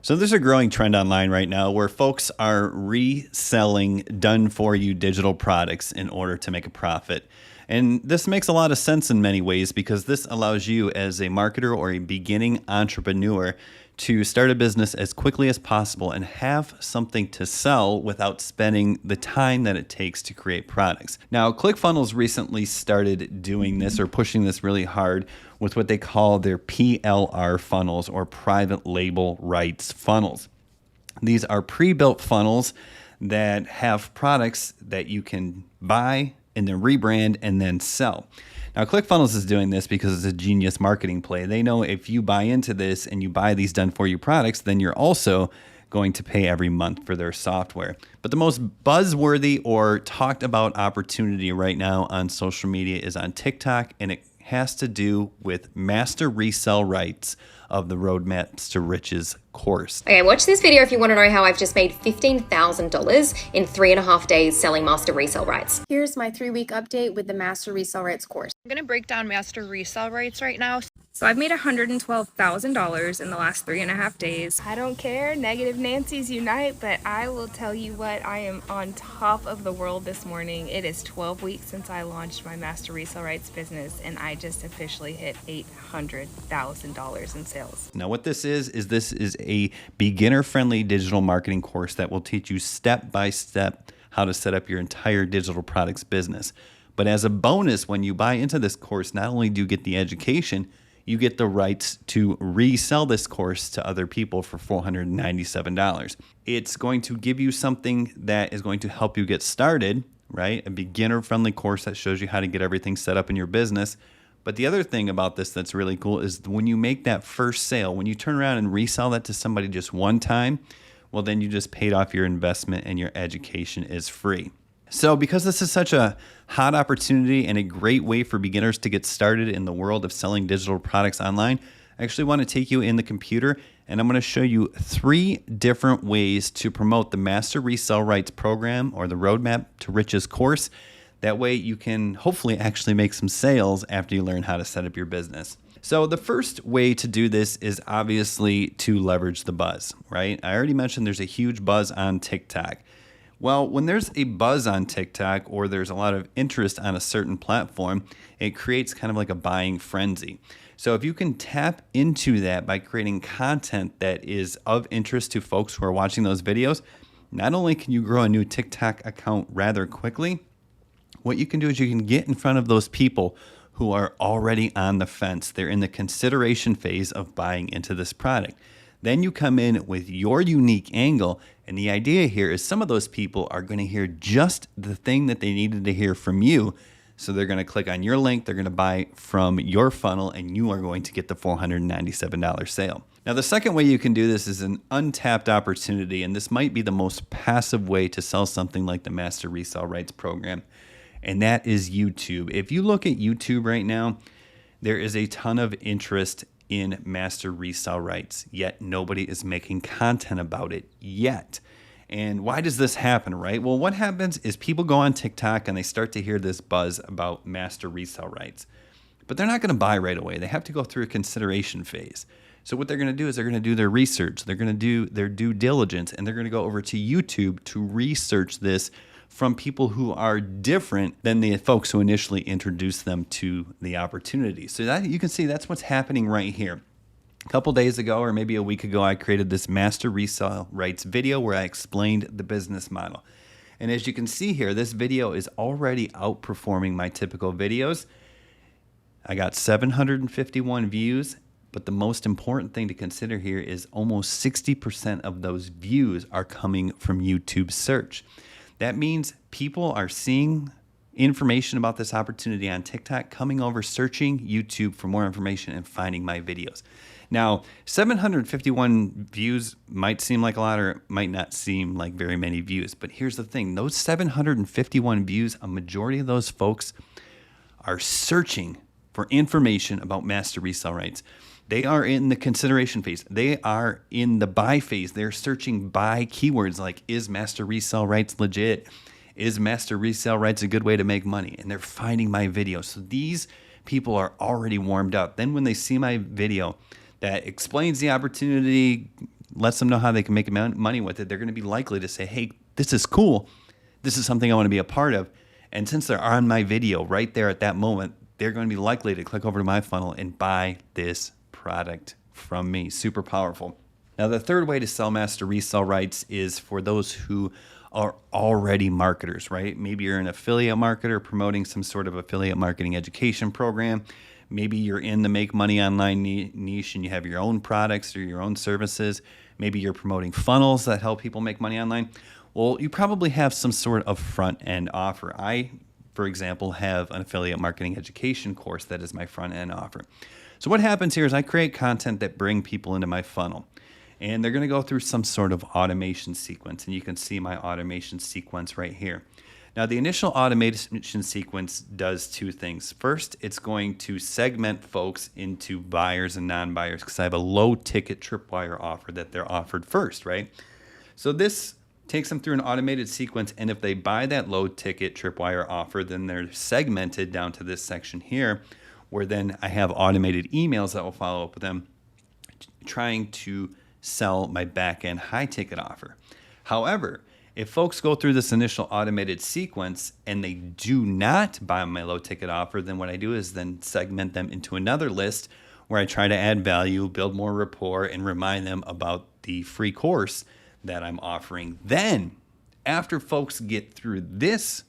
So there's a growing trend online right now where folks are reselling done-for-you digital products in order to make a profit. And this makes a lot of sense in many ways because this allows you as a marketer or a beginning entrepreneur to start a business as quickly as possible and have something to sell without spending the time that it takes to create products. Now, ClickFunnels recently started doing this or pushing this really hard with what they call their PLR funnels or private label rights funnels. These are pre-built funnels that have products that you can buy and then rebrand and then sell. Now, ClickFunnels is doing this because it's a genius marketing play. They know if you buy into this and you buy these done-for-you products, then you're also going to pay every month for their software. But the most buzzworthy or talked about opportunity right now on social media is on TikTok, and it has to do with master resell rights of the Roadmaps to Riches course. Okay, watch this video if you want to know how I've just made $15,000 in 3.5 days selling master resell rights. Here's my 3-week update with the Master Resell Rights course. I'm going to break down Master Resell Rights right now. So I've made $112,000 in the last 3.5 days. I don't care, negative Nancy's unite, but I will tell you what, I am on top of the world this morning. It is 12 weeks since I launched my Master Resell Rights business, and I just officially hit $800,000 in sales. Now, what this is a beginner-friendly digital marketing course that will teach you step-by-step how to set up your entire digital products business. But as a bonus, when you buy into this course, not only do you get the education, you get the rights to resell this course to other people for $497. It's going to give you something that is going to help you get started, right? A beginner-friendly course that shows you how to get everything set up in your business. But the other thing about this that's really cool is when you make that first sale, when you turn around and resell that to somebody just one time, well, then you just paid off your investment and your education is free. So because this is such a hot opportunity and a great way for beginners to get started in the world of selling digital products online, I actually want to take you in the computer and I'm going to show you 3 different ways to promote the Master Resell Rights program or the Roadmap to Riches course. That way you can hopefully actually make some sales after you learn how to set up your business. So the first way to do this is obviously to leverage the buzz, right? I already mentioned there's a huge buzz on TikTok. Well, when there's a buzz on TikTok or there's a lot of interest on a certain platform, it creates kind of like a buying frenzy. So if you can tap into that by creating content that is of interest to folks who are watching those videos, not only can you grow a new TikTok account rather quickly, what you can do is you can get in front of those people who are already on the fence. They're in the consideration phase of buying into this product. Then you come in with your unique angle, and the idea here is some of those people are going to hear just the thing that they needed to hear from you. So they're going to click on your link, they're going to buy from your funnel, and you are going to get the $497 sale. Now, the second way you can do this is an untapped opportunity, and this might be the most passive way to sell something like the Master Resell Rights program, and that is YouTube. If you look at YouTube right now, there is a ton of interest in Master Resell Rights, yet nobody is making content about it yet. And why does this happen, right? Well, what happens is people go on TikTok and they start to hear this buzz about Master Resell Rights, but they're not going to buy right away. They have to go through a consideration phase. So what they're going to do is they're going to do their research, they're going to do their due diligence, and they're going to go over to YouTube to research this from people who are different than the folks who initially introduced them to the opportunity. So that you can see that's what's happening right here. A couple days ago, or maybe a week ago, I created this Master Resell Rights video where I explained the business model. And as you can see here, this video is already outperforming my typical videos. I got 751 views, but the most important thing to consider here is almost 60% of those views are coming from YouTube search. That means people are seeing information about this opportunity on TikTok, coming over, searching YouTube for more information and finding my videos. Now, 751 views might seem like a lot or might not seem like very many views, but here's the thing. Those 751 views, a majority of those folks are searching for information about Master Resell Rights. They are in the consideration phase. They are in the buy phase. They're searching buy keywords like, is Master Resell Rights legit? Is Master Resell Rights a good way to make money? And they're finding my video. So these people are already warmed up. Then when they see my video that explains the opportunity, lets them know how they can make money with it, they're going to be likely to say, hey, this is cool. This is something I want to be a part of. And since they're on my video right there at that moment, they're going to be likely to click over to my funnel and buy this product from me. Super powerful. Now, the third way to sell master resell rights is for those who are already marketers, right? Maybe you're an affiliate marketer promoting some sort of affiliate marketing education program. Maybe you're in the make money online niche and you have your own products or your own services. Maybe you're promoting funnels that help people make money online. Well, you probably have some sort of front end offer. I, for example, have an affiliate marketing education course that is my front end offer. So what happens here is I create content that bring people into my funnel. And they're going to go through some sort of automation sequence. And you can see my automation sequence right here. Now, the initial automation sequence does two things. First, it's going to segment folks into buyers and non-buyers because I have a low ticket tripwire offer that they're offered first, right? So this takes them through an automated sequence. And if they buy that low ticket tripwire offer, then they're segmented down to this section here, where then I have automated emails that will follow up with them trying to sell my back-end high-ticket offer. However, if folks go through this initial automated sequence and they do not buy my low-ticket offer, then what I do is then segment them into another list where I try to add value, build more rapport, and remind them about the free course that I'm offering. Then, after folks get through this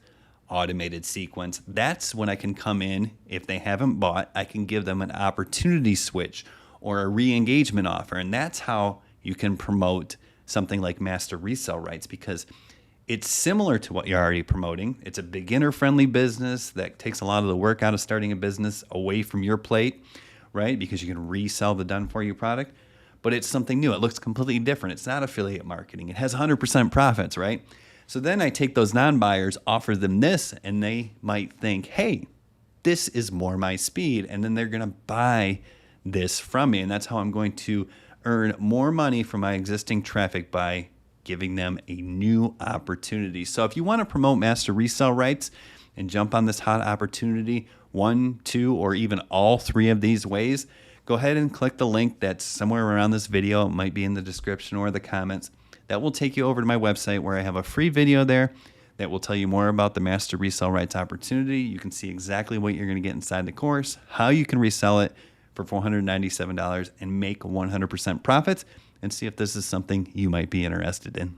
automated sequence, that's when I can come in. If they haven't bought, I can give them an opportunity switch or a re-engagement offer. And that's how you can promote something like Master Resell Rights, because it's similar to what you're already promoting. It's a beginner-friendly business that takes a lot of the work out of starting a business away from your plate, right? Because you can resell the done-for-you product. But it's something new. It looks completely different. It's not affiliate marketing. It has 100% profits, right? So then I take those non-buyers, offer them this, and they might think, hey, this is more my speed. And then they're going to buy this from me. And that's how I'm going to earn more money from my existing traffic by giving them a new opportunity. So if you want to promote Master Resell Rights and jump on this hot opportunity, 1, 2, or even all 3 of these ways, go ahead and click the link that's somewhere around this video. It might be in the description or the comments. That will take you over to my website where I have a free video there that will tell you more about the Master Resell Rights opportunity. You can see exactly what you're going to get inside the course, how you can resell it for $497 and make 100% profits, and see if this is something you might be interested in.